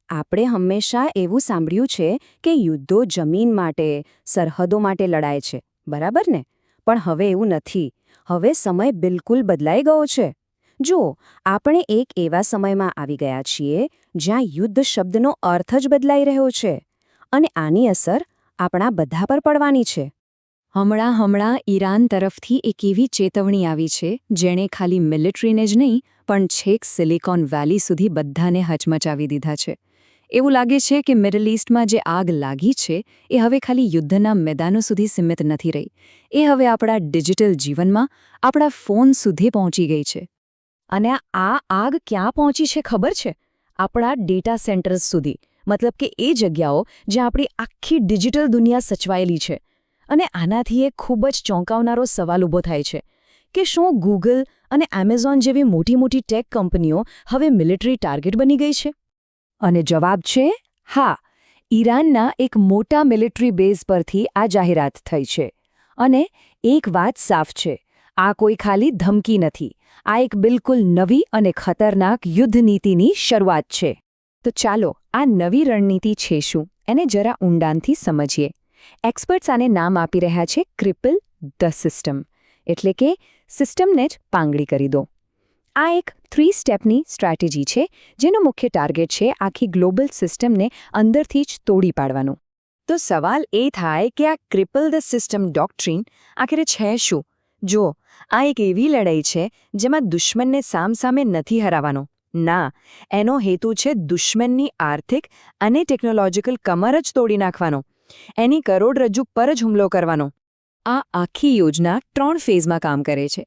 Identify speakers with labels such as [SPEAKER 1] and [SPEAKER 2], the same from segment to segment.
[SPEAKER 1] આપણે હંમેશા એવું સાંભળ્યું છે કે યુદ્ધો જમીન માટે, સરહદો માટે લડાય છે, બરાબર ને? પણ હવે એવું નથી. હવે સમય બિલકુલ બદલાઈ ગયો છે. જુઓ, આપણે એક એવા સમયમાં આવી ગયા છીએ જ્યાં યુદ્ધ શબ્દનો અર્થ જ બદલાઈ રહ્યો છે. અને આની અસર આપણા બધા પર પડવાની છે. હમણાં ઈરાન તરફથી એક એવી ચેતવણી આવી છે જેણે ખાલી મિલિટરીને જ નહીં પણ છેક સિલિકોન વેલી સુધી બધાને હચમચાવી દીધા છે. એવું લાગે છે કે મિડલ ઈસ્ટમાં જે આગ લાગી છે એ હવે ખાલી યુદ્ધના મેદાનો સુધી સીમિત નથી રહી. એ હવે આપણા ડિજિટલ જીવનમાં, આપણા ફોન સુધી પહોંચી ગઈ છે. અને આ આગ ક્યાં પહોંચી છે ખબર છે? આપણા ડેટા સેન્ટર્સ સુધી. મતલબ કે એ જગ્યાઓ જ્યાં આપણી આખી ડિજિટલ દુનિયા સચવાયેલી છે. અને આનાથી એક ખૂબ જ ચોંકાવનારો સવાલ ઊભો થાય છે કે શું ગૂગલ અને એમેઝોન જેવી મોટી ટેક કંપનીઓ હવે મિલિટરી ટાર્ગેટ બની ગઈ છે? અને જવાબ છે હા. ઈરાનના એક મોટા મિલિટરી બેઝ પરથી આ જાહેરાત થઈ છે. અને એક વાત સાફ છે, આ કોઈ ખાલી ધમકી નથી. આ એક બિલકુલ નવી અને ખતરનાક યુદ્ધ નીતિની શરૂઆત છે. તો ચાલો આ નવી રણનીતિ છે શું એને જરા ઊંડાણથી સમજીએ. એક્સપર્ટ્સ આને નામ આપી રહ્યા છે ક્રિપલ ધ સિસ્ટમ, એટલે કે સિસ્ટમને જ પાંગળી કરી દો. આ એક 3 સ્ટેપની સ્ટ્રેટેજી છે જેનો મુખ્ય ટાર્ગેટ છે આખી ગ્લોબલ સિસ્ટમને અંદરથી જ તોડી પાડવાનો. તો સવાલ એ થાય કે આ ક્રિપલ ધ સિસ્ટમ ડોક્ટ્રીન આખરે છે શું? જો, આ એક એવી લડાઈ છે જેમાં દુશ્મનને સામસામે નથી હરાવવાનો. ના, એનો હેતુ છે દુશ્મનની આર્થિક અને ટેકનોલોજીકલ કમર જ તોડી નાખવાનો. એની કરોડરજ્જુ પર જ હુમલો કરવાનો. આ આખી યોજના 3 ફેઝમાં કામ કરે છે.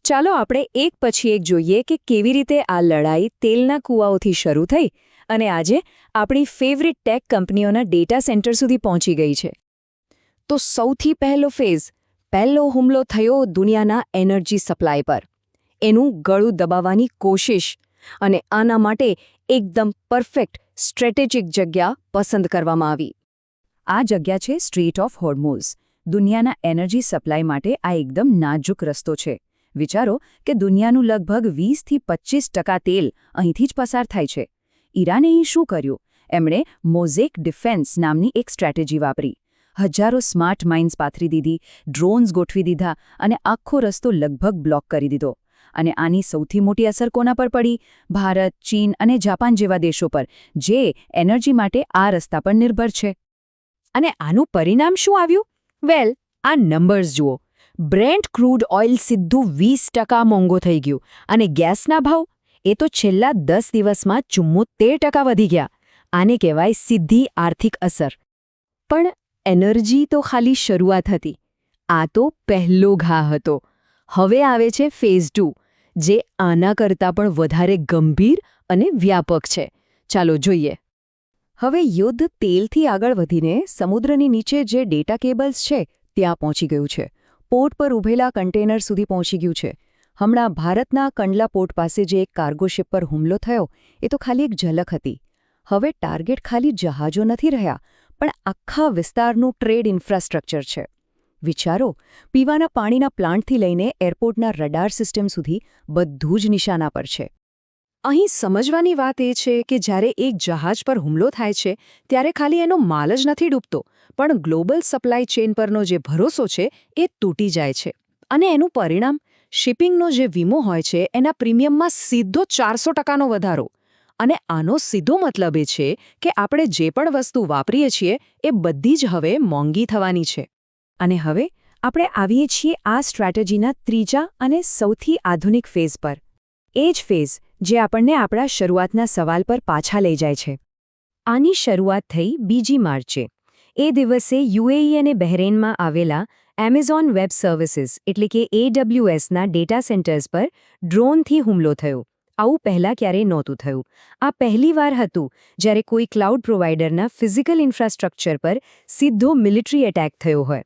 [SPEAKER 1] ચાલો આપણે એક પછી એક જોઈએ કે કેવી રીતે આ લડાઈ તેલના કૂવાઓથી શરૂ થઈ અને આજે આપણી ફેવરિટ ટેક કંપનીઓના ડેટા સેન્ટર સુધી પહોંચી ગઈ છે. તો સૌથી પહેલો હુમલો થયો દુનિયાના એનર્જી સપ્લાય પર. એનું ગળું દબાવવાની કોશિશ. અને આના માટે એકદમ પરફેક્ટ સ્ટ્રેટેજિક જગ્યા પસંદ કરવામાં આવી. આ જગ્યા છે સ્ટ્રેટ ઓફ હોર્મુઝ. દુનિયાના એનર્જી સપ્લાય માટે આ એકદમ નાજુક રસ્તો છે. વિચારો કે દુનિયાનું લગભગ 20-25% તેલ અહીંથી જ પસાર થાય છે. ઈરાને અહીં શું કર્યું? એમણે મોઝેક ડિફેન્સ નામની એક સ્ટ્રેટેજી વાપરી. હજારો સ્માર્ટ માઇન્સ પાથરી દીધી, ડ્રોન્સ ગોઠવી દીધા અને આખો રસ્તો લગભગ બ્લોક કરી દીધો. અને આની સૌથી મોટી અસર કોના પર પડી? ભારત, ચીન અને જાપાન જેવા દેશો પર, જે એનર્જી માટે આ રસ્તા પર નિર્ભર છે. અને આનું પરિણામ શું આવ્યું? વેલ, આ નંબર્સ જુઓ. બ્રેન્ટ ક્રૂડ ઓઇલ સીધું 20% મોંઘો થઈ ગયું અને ગેસના ભાવ એ તો છેલ્લા 10 દિવસમાં 74% વધી ગયા. આને કહેવાય સીધી આર્થિક અસર. પણ એનર્જી તો ખાલી શરૂઆત હતી. આ તો પહેલો ઘા હતો. હવે આવે છે ફેઝ 2, જે આના કરતાં પણ વધારે ગંભીર અને વ્યાપક છે. ચાલો જોઈએ. હવે યુદ્ધ તેલથી આગળ વધીને સમુદ્રની નીચે જે ડેટા કેબલ્સ છે ત્યાં પહોંચી ગયું છે. પોર્ટ પર ઊભેલા કન્ટેનર સુધી પહોંચી ગયું છે. હમણાં ભારતના કંડલા પોર્ટ પાસે જે એક કાર્ગો શિપ પર હુમલો થયો એ તો ખાલી એક ઝલક હતી. હવે ટાર્ગેટ ખાલી જહાજો નથી રહ્યા, પણ આખા વિસ્તારનું ટ્રેડ ઇન્ફ્રાસ્ટ્રક્ચર છે. વિચારો, પીવાના પાણીના પ્લાન્ટથી લઈને એરપોર્ટના રડાર સિસ્ટમ સુધી બધું જ નિશાના પર છે. અહીં સમજવાની વાત એ છે કે જ્યારે એક જહાજ પર હુમલો થાય છે ત્યારે ખાલી એનો માલ જ નથી ડૂબતો, પણ ગ્લોબલ સપ્લાય ચેઇન પરનો જે ભરોસો છે એ તૂટી જાય છે. અને એનું પરિણામ, શિપિંગનો જે વીમો હોય છે એના પ્રીમિયમમાં સીધો 400%નો વધારો. અને આનો સીધો મતલબ એ છે કે આપણે જે પણ વસ્તુ વાપરીએ છીએ એ બધી જ હવે મોંઘી થવાની છે. અને હવે આપણે આવીએ છીએ આ સ્ટ્રેટેજીના ત્રીજા અને સૌથી આધુનિક ફેઝ પર. એ જ ફેઝ જે આપણને આપણા શરૂઆતના સવાલ પર પાછા લઈ જાય છે. આની શરૂઆત થઈ 2 માર્ચે. એ દિવસે યુએઈ અને બહેરેનમાં આવેલા એમેઝોન વેબ સર્વિસીસ એટલે કે AWSના ડેટા સેન્ટર્સ પર ડ્રોનથી હુમલો થયો. આવું પહેલાં ક્યારેય નહોતું થયું. આ પહેલીવાર હતું જ્યારે કોઈ ક્લાઉડ પ્રોવાઇડરના ફિઝિકલ ઇન્ફ્રાસ્ટ્રક્ચર પર સીધો મિલિટરી એટેક થયો હોય.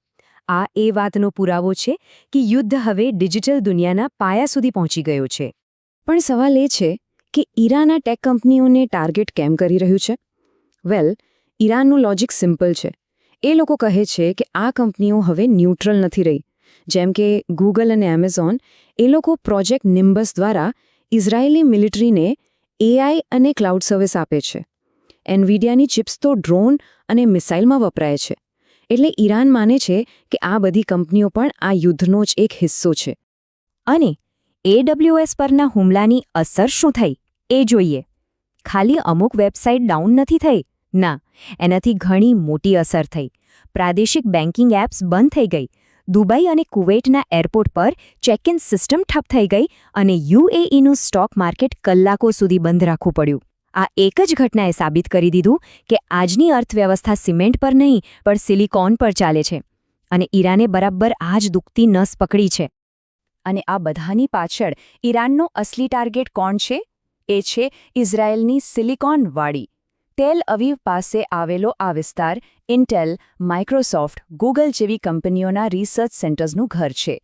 [SPEAKER 1] આ એ વાતનો પુરાવો છે કે યુદ્ધ હવે ડિજિટલ દુનિયાના પાયા સુધી પહોંચી ગયો છે. પણ સવાલ એ છે કે ઈરાન આ ટેક કંપનીઓને ટાર્ગેટ કેમ કરી રહ્યું છે? વેલ, ઈરાનનું લોજિક સિમ્પલ છે. એ લોકો કહે છે કે આ કંપનીઓ હવે ન્યુટ્રલ નથી રહી. જેમ કે ગૂગલ અને એમેઝોન, એ લોકો પ્રોજેક્ટ નિમ્બસ દ્વારા ઇઝરાયેલી મિલિટરીને AI અને ક્લાઉડ સર્વિસ આપે છે. એનવીડિયાની ચિપ્સ તો ડ્રોન અને મિસાઇલમાં વપરાય છે. એટલે ઈરાન માને છે કે આ બધી કંપનીઓ પણ આ યુદ્ધનો જ એક હિસ્સો છે.
[SPEAKER 2] અને AWS પરના હુમલાની અસર શું થઈ એ જોઈએ. ખાલી અમુક વેબસાઇટ ડાઉન નથી થઈ, ના, એનાથી ઘણી મોટી અસર થઈ. પ્રાદેશિક બેન્કિંગ એપ્સ બંધ થઈ ગઈ. દુબઈ અને કુવૈટના એરપોર્ટ પર ચેક ઇન સિસ્ટમ ઠપ થઈ ગઈ અને UAEનું સ્ટોક માર્કેટ કલાકો સુધી બંધ રાખવું પડ્યું. આ એક જ ઘટનાએ સાબિત કરી દીધું કે આજની અર્થવ્યવસ્થા સિમેન્ટ પર નહીં પણ સિલિકોન પર ચાલે છે. અને ઈરાને બરાબર આ જ દુખતી નસ પકડી છે.
[SPEAKER 1] અને આ બધાની પાછળ ઈરાનનો અસલી ટાર્ગેટ કોણ છે? એ છે ઇઝરાયેલની સિલિકોનવાળી ટેલ અવીવ પાસે આવેલો આ વિસ્તાર ઇન્ટેલ, માઇક્રોસોફ્ટ, ગૂગલ જેવી કંપનીઓના રિસર્ચ સેન્ટર્સનું ઘર છે.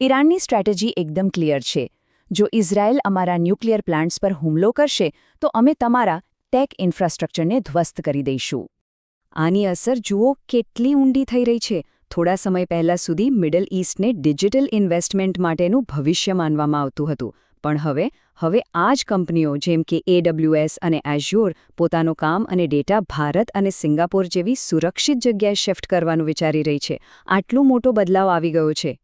[SPEAKER 1] ઈરાનની સ્ટ્રેટેજી એકદમ ક્લિયર છે. જો ઇઝરાયેલ અમારા ન્યુક્લિયર પ્લાન્ટ્સ પર હુમલો કરશે તો અમે તમારા ટેક ઇન્ફ્રાસ્ટ્રક્ચરને ધ્વસ્ત કરી દઈશું. આની અસર જુઓ કેટલી ઊંડી થઈ રહી છે. થોડા સમય પહેલા સુધી મિડલ ઈસ્ટને ડિજિટલ ઇન્વેસ્ટમેન્ટ માટેનું ભવિષ્ય માનવામાં આવતું હતું. પણ હવે આ જ કંપનીઓ જેમ કે AWS અને એઝ્યોર પોતાનું કામ અને ડેટા ભારત અને સિંગાપોર જેવી સુરક્ષિત જગ્યાએ શિફ્ટ કરવાનું વિચારી રહી છે. આટલો મોટો બદલાવ આવી ગયો છે.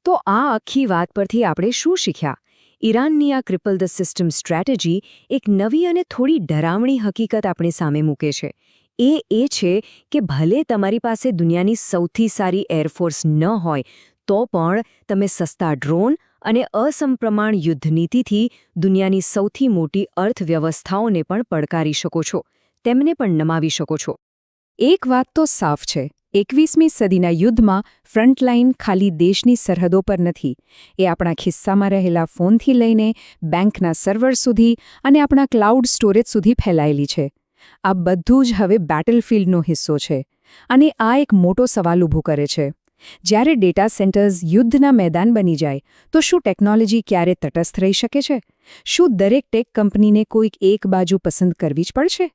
[SPEAKER 1] તો આ આખી વાત પરથી આપણે શું શીખ્યા? ઈરાનની આ ક્રિપલ ધ સિસ્ટમ સ્ટ્રેટેજી એક નવી અને થોડી ડરાવણી હકીકત આપણી સામે મૂકે છે. એ છે કે ભલે તમારી પાસે દુનિયાની સૌથી સારી એરફોર્સ ન હોય તો પણ તમે સસ્તા ડ્રોન અને અસમપ્રમાણ યુદ્ધનીતિથી દુનિયાની સૌથી મોટી અર્થવ્યવસ્થાઓને પણ પડકારી શકો છો. તેમને પણ નમાવી શકો છો. એક વાત તો સાફ છે. 21મી સદીના યુદ્ધમાં ફ્રન્ટલાઇન ખાલી દેશની સરહદો પર નથી. એ આપણા ખિસ્સામાં રહેલા ફોનથી લઈને બેંકના સર્વર સુધી અને આપણા ક્લાઉડ સ્ટોરેજ સુધી ફેલાયેલી છે. આ બધું જ હવે બેટલફિલ્ડનો હિસ્સો છે. અને આ એક મોટો સવાલ ઊભો કરે છે. જ્યારે ડેટા સેન્ટર્સ યુદ્ધના મેદાન બની જાય તો શું ટેકનોલોજી ક્યારે તટસ્થ રહી શકે છે? શું દરેક ટેક કંપનીને કોઈક એક બાજુ પસંદ કરવી જ પડશે?